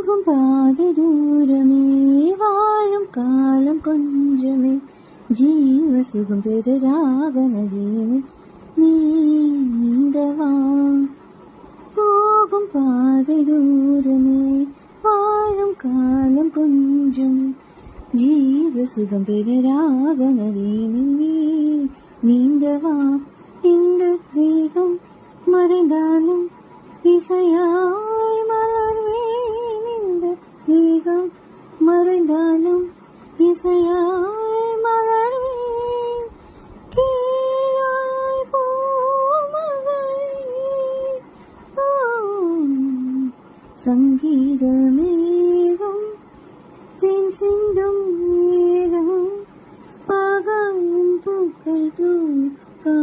போகும் பாதை தூரமே, வாழும் காலம் கொஞ்சமே, ஜீவ சுகம் பெற ராக நதியில் நீந்தவா. போகும் பாதை தூரமே, வாழும் காலம் கொஞ்சமே, ஜீவ சுகம் பெற ராக நதியில் நீந்தவா. இந்த தேகம் மறைந்தாலும் இசையாய் மலர்வேன், இந்த தேகம் மறைந்தாலும் இசையாய் மலர்வேன். கீழாய் பூமகளே, சங்கீத மேகம் தென் சிந்தும் நேரம், பகலும் பூக்கள் தூக்கா